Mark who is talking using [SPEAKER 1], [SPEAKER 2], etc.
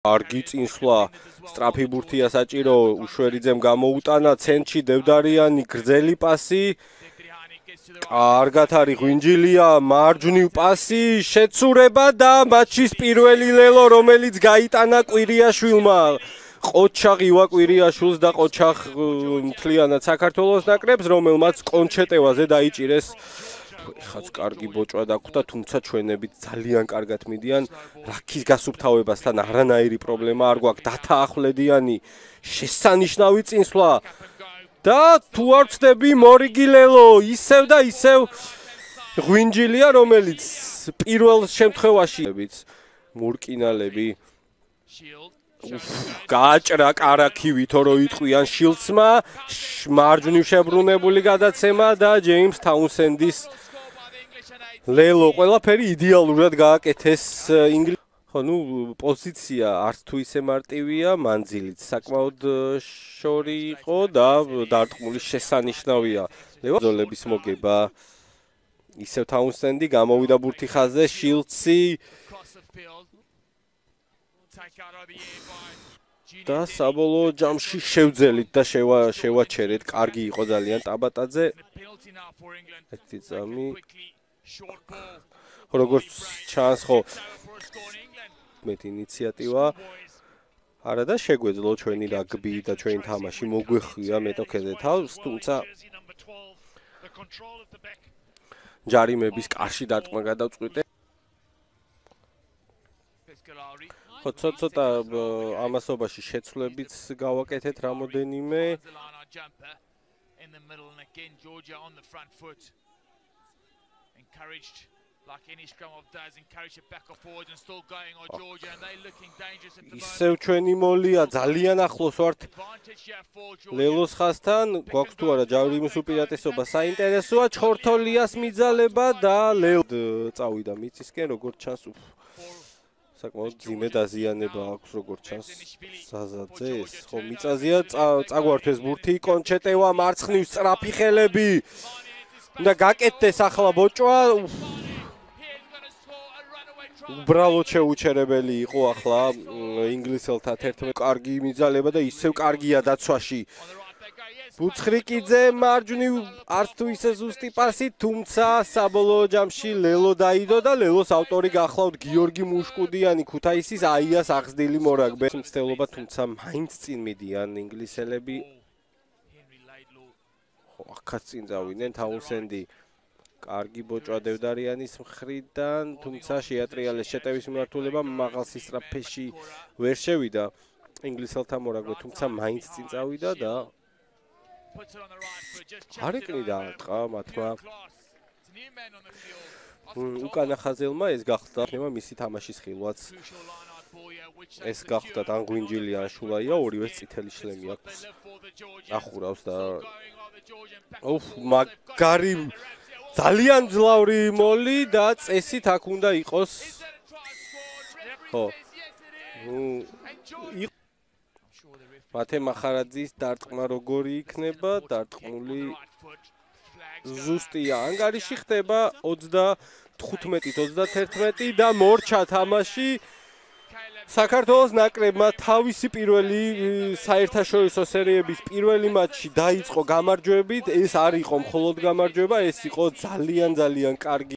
[SPEAKER 1] Კარგი წინსვლა, სწრაფი ბურთია საჭირო, უშვერიძემ გამოუტანა ცენტრში დევდარიანი გრძელი პასი. კარგად არის ღვინჯილია, მარჯვნივ პასი, შეცურება და მატჩის პირველი ლელო, რომელიც გაიტანა კვირიაშვილმა. ყოჩაღი ვაკვირიაშვილს და ყოჩაღ მთლიანად საქართველოს ნაკრებს, რომელმაც კონჩეტევაზე დაიჭირეს. ხაც კარგი ბოჭვა დაგვდა, თუმცა ჩვენებით ძალიან კარგად მიდიან. რაქის გასუფთავებასთან არანაირი პრობლემა არ გვაქვს. დათა ახვლედიანი შესანიშნავი წინსვლა. და თუ არ ვწდები მორიგი ლელო, ისევ და ისევ ღვინჯილია, რომელიც პირველ შემთხვევაში მურკინალები გააჭრა კარაქი ვითო რო იტყვიან შილცმა, მარჯვნივ შებრუნებული გადაცემა და ჯეიმს თაუნსენდის ლელო ყველაფერი იდეალურად გააკეთეს ინგლისში. ხო, ნუ პოზიცია არც თუ ისე მარტივია, მანძილით საკმაოდ შორი იყო და დარტყმული შესანიშნავია. ლევაზოლების მოგება. ისევ თაუნსენდი გამოვიდა ბურთი ხაზზე, შილცი და საბოლოო ჯამში შევძელით და შევაჩერეთ. კარგი იყო ძალიან ტაბატაძე. ერთი წამი. როგორც ჩანს, ხო მეტ ინიციატივა არა და შეგვეძლო ჩვენი რაგბი და ჩვენი თამაში მოგვეხვია მეტოქეზე თავს, თუმცა ჯარიმების კარში დარტყმა გადავწყვიტე. ხო, ცოტა ამასობაში შეცვლებიც გავაკეთეთ რამოდენიმე. ისევ ჩვენი მოლია ძალიან ახლოს ვართ ლელოს ხაზთან. გვაქვს თუ არა ჯარიმის უპირატესობა საინტერესოა. ჩხორთოლიას მიძალება და ლელო წავიდა მიწისკენ, როგორც ჩანს საკმაოდ ძიმე დაზიანება აქვს, როგორც ჩანს ზაზაძეს. ხო, მიწაზია წაგვართვეს ბურთი, კონჩეტევა, მარცხნივ სწრაფი ხელები. უნდა გაკეთდეს ახლა ბოჭვა. უბრალოდ შეუჩერებელი იყო ახლა ინგლისელთა 11 კარგი მიძალება და ისევ კარგია დაცვაში. ბუცხრიკიძე მარჯვნივ არც თუ ისე ზუსტი პასი, თუმცა საბოლოო ჯამში ლელო დაიდო და ლელოს ავტორი გახლავთ გიორგი მუშკუდიანი, ქუთაისის აიას აღზრდილი მორაგბე. მცდელობა, თუმცა მაინც წინ მიდიან ინგლისელები. ხო, აქაც წინ წავიდნენ თაუნსენდი. კარგი ბოჭვა დევდარიანის მხრიდან, თუმცა შეატრიალეს შეტევის მიმართულება, მაღალ სისწრაფეში ვერ შევიდა ინგლისელთა მორაგბე, თუმცა მაინც წინ წავიდა და არ ეკნიდა არტყა მათმა უკანა ხაზელმა. ეს გახდა მისი თამაშის ხილვაც. ეს გახდა ან ღვინჯილი ან შულაია, ორივეს წითელი შლემი აქვს. ახურავს და მაგარი ძალიან ძლავრი მოლი და წესით აქ უნდა იყოს. ხო. მათე მახარაძის დარტყმა როგორი იქნება? დარტყმული ზუსტია. ანგარიში ხდება 35-31 და მორჩა თამაში. საქართველოს ნაკრებმა თავისი პირველი საერთაშორისო სერიების პირველი მატჩი დაიწყო გამარჯვებით. ეს არ იყო მხოლოდ გამარჯვება, ეს იყო ძალიან კარგი